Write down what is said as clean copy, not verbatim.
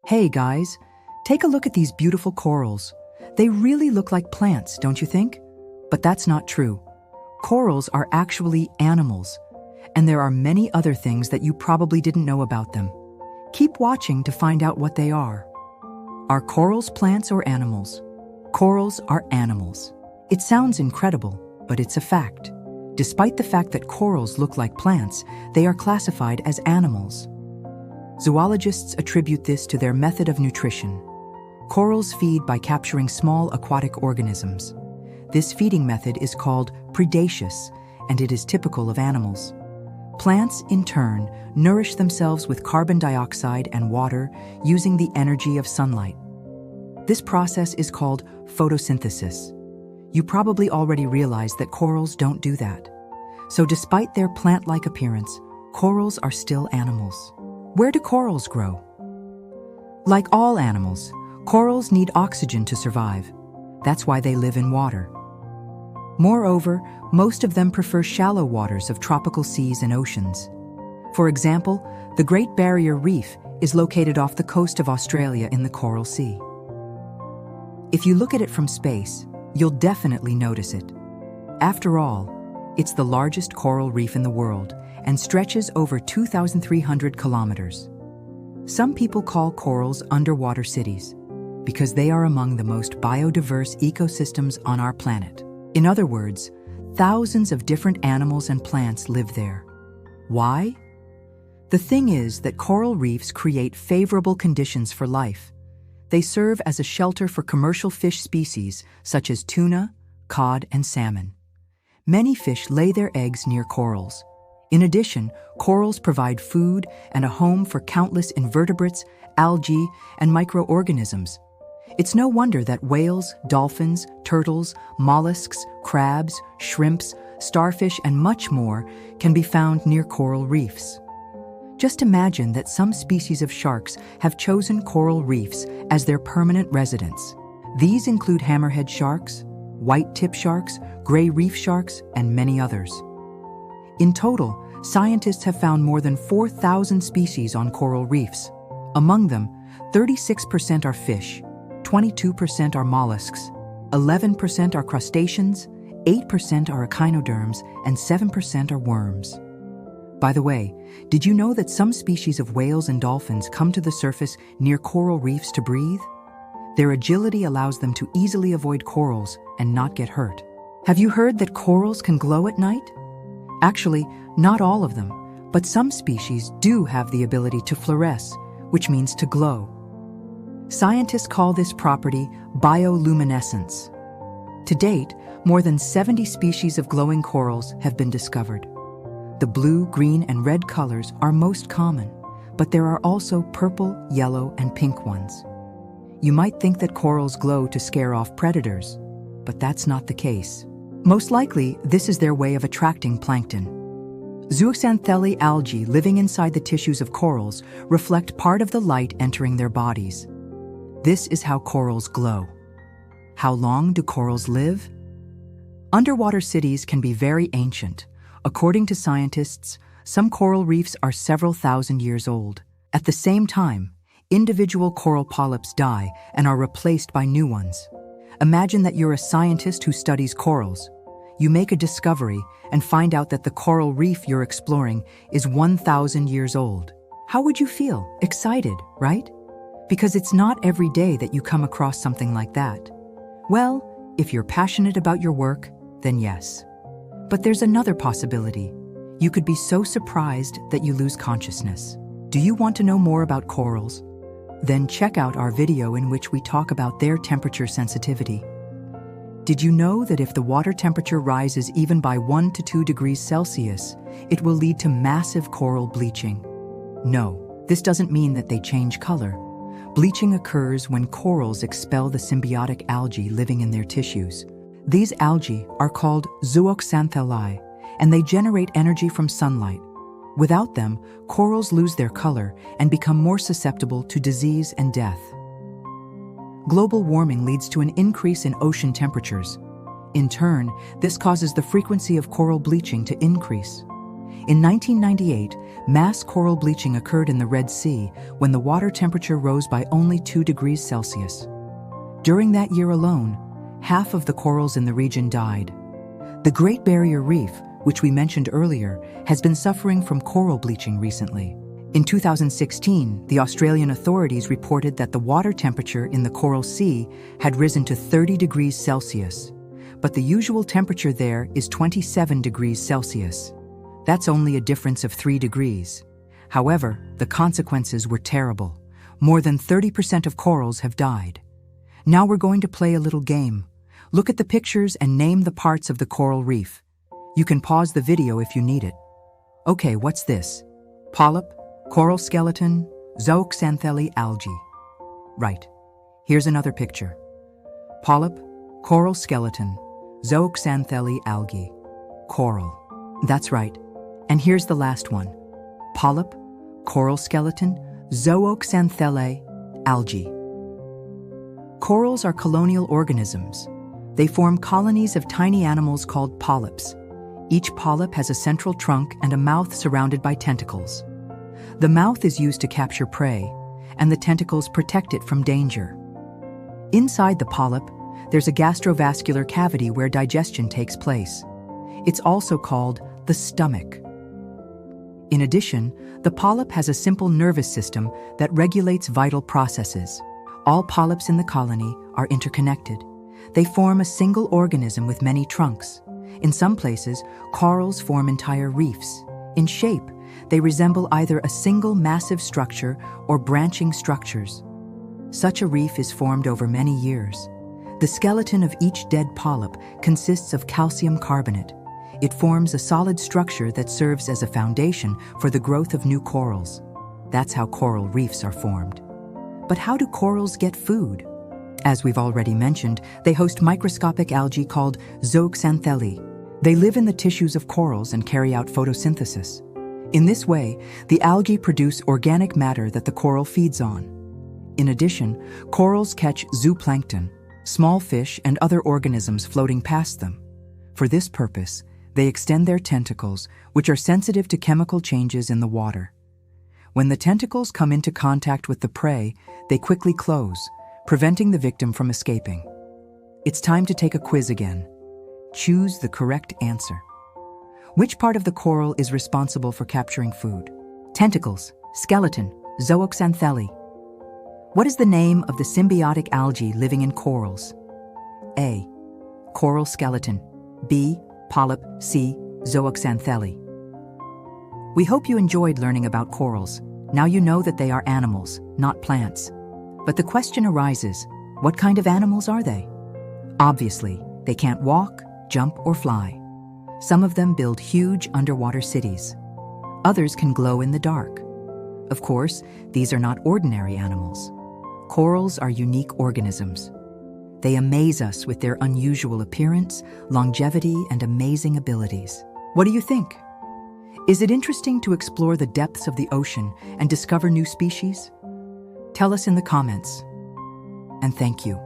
Hey guys, take a look at these beautiful corals. They really look like plants, don't you think? But that's not true. Corals are actually animals, and there are many other things that you probably didn't know about them. Keep watching to find out what they are. Are corals plants or animals? Corals are animals. It sounds incredible, but it's a fact. Despite the fact that corals look like plants, they are classified as animals. Zoologists attribute this to their method of nutrition. Corals feed by capturing small aquatic organisms. This feeding method is called predaceous, and it is typical of animals. Plants, in turn, nourish themselves with carbon dioxide and water using the energy of sunlight. This process is called photosynthesis. You probably already realize that corals don't do that. So despite their plant-like appearance, corals are still animals. Where do corals grow? Like all animals, corals need oxygen to survive. That's why they live in water. Moreover, most of them prefer shallow waters of tropical seas and oceans. For example, the Great Barrier Reef is located off the coast of Australia in the Coral Sea. If you look at it from space, you'll definitely notice it. After all, it's the largest coral reef in the world and stretches over 2,300 kilometers. Some people call corals underwater cities because they are among the most biodiverse ecosystems on our planet. In other words, thousands of different animals and plants live there. Why? The thing is that coral reefs create favorable conditions for life. They serve as a shelter for commercial fish species such as tuna, cod, and salmon. Many fish lay their eggs near corals. In addition, corals provide food and a home for countless invertebrates, algae, and microorganisms. It's no wonder that whales, dolphins, turtles, mollusks, crabs, shrimps, starfish, and much more can be found near coral reefs. Just imagine that some species of sharks have chosen coral reefs as their permanent residence. These include hammerhead sharks, white-tip sharks, gray reef sharks, and many others. In total, scientists have found more than 4,000 species on coral reefs. Among them, 36% are fish, 22% are mollusks, 11% are crustaceans, 8% are echinoderms, and 7% are worms. By the way, did you know that some species of whales and dolphins come to the surface near coral reefs to breathe? Their agility allows them to easily avoid corals and not get hurt. Have you heard that corals can glow at night? Actually, not all of them, but some species do have the ability to fluoresce, which means to glow. Scientists call this property bioluminescence. To date, more than 70 species of glowing corals have been discovered. The blue, green, and red colors are most common, but there are also purple, yellow, and pink ones. You might think that corals glow to scare off predators, but that's not the case. Most likely, this is their way of attracting plankton. Zooxanthellae algae living inside the tissues of corals reflect part of the light entering their bodies. This is how corals glow. How long do corals live? Underwater cities can be very ancient. According to scientists, some coral reefs are several thousand years old. At the same time, individual coral polyps die and are replaced by new ones. Imagine that you're a scientist who studies corals. You make a discovery and find out that the coral reef you're exploring is 1,000 years old. How would you feel? Excited, right? Because it's not every day that you come across something like that. Well, if you're passionate about your work, then yes. But there's another possibility. You could be so surprised that you lose consciousness. Do you want to know more about corals? Then check out our video in which we talk about their temperature sensitivity. Did you know that if the water temperature rises even by 1 to 2 degrees Celsius, it will lead to massive coral bleaching? No, this doesn't mean that they change color. Bleaching occurs when corals expel the symbiotic algae living in their tissues. These algae are called zooxanthellae, and they generate energy from sunlight. Without them, corals lose their color and become more susceptible to disease and death. Global warming leads to an increase in ocean temperatures. In turn, this causes the frequency of coral bleaching to increase. In 1998, mass coral bleaching occurred in the Red Sea when the water temperature rose by only 2 degrees Celsius. During that year alone, half of the corals in the region died. The Great Barrier Reef, which we mentioned earlier, has been suffering from coral bleaching recently. In 2016, the Australian authorities reported that the water temperature in the Coral Sea had risen to 30 degrees Celsius, but the usual temperature there is 27 degrees Celsius. That's only a difference of 3 degrees. However, the consequences were terrible. More than 30% of corals have died. Now we're going to play a little game. Look at the pictures and name the parts of the coral reef. You can pause the video if you need it. Okay, what's this? Polyp, coral skeleton, zooxanthellae algae. Right. Here's another picture. Polyp, coral skeleton, zooxanthellae algae. Coral. That's right. And here's the last one. Polyp, coral skeleton, zooxanthellae algae. Corals are colonial organisms. They form colonies of tiny animals called polyps. Each polyp has a central trunk and a mouth surrounded by tentacles. The mouth is used to capture prey, and the tentacles protect it from danger. Inside the polyp, there's a gastrovascular cavity where digestion takes place. It's also called the stomach. In addition, the polyp has a simple nervous system that regulates vital processes. All polyps in the colony are interconnected. They form a single organism with many trunks. In some places, corals form entire reefs. In shape, they resemble either a single massive structure or branching structures. Such a reef is formed over many years. The skeleton of each dead polyp consists of calcium carbonate. It forms a solid structure that serves as a foundation for the growth of new corals. That's how coral reefs are formed. But how do corals get food? As we've already mentioned, they host microscopic algae called zooxanthellae. They live in the tissues of corals and carry out photosynthesis. In this way, the algae produce organic matter that the coral feeds on. In addition, corals catch zooplankton, small fish and other organisms floating past them. For this purpose, they extend their tentacles, which are sensitive to chemical changes in the water. When the tentacles come into contact with the prey, they quickly close, preventing the victim from escaping. It's time to take a quiz again. Choose the correct answer. Which part of the coral is responsible for capturing food? Tentacles, skeleton, zooxanthellae. What is the name of the symbiotic algae living in corals? A. Coral skeleton. B. Polyp. C. Zooxanthellae. We hope you enjoyed learning about corals. Now you know that they are animals, not plants. But the question arises, what kind of animals are they? Obviously, they can't walk, jump, or fly. Some of them build huge underwater cities. Others can glow in the dark. Of course, these are not ordinary animals. Corals are unique organisms. They amaze us with their unusual appearance, longevity, and amazing abilities. What do you think? Is it interesting to explore the depths of the ocean and discover new species? Tell us in the comments. And thank you.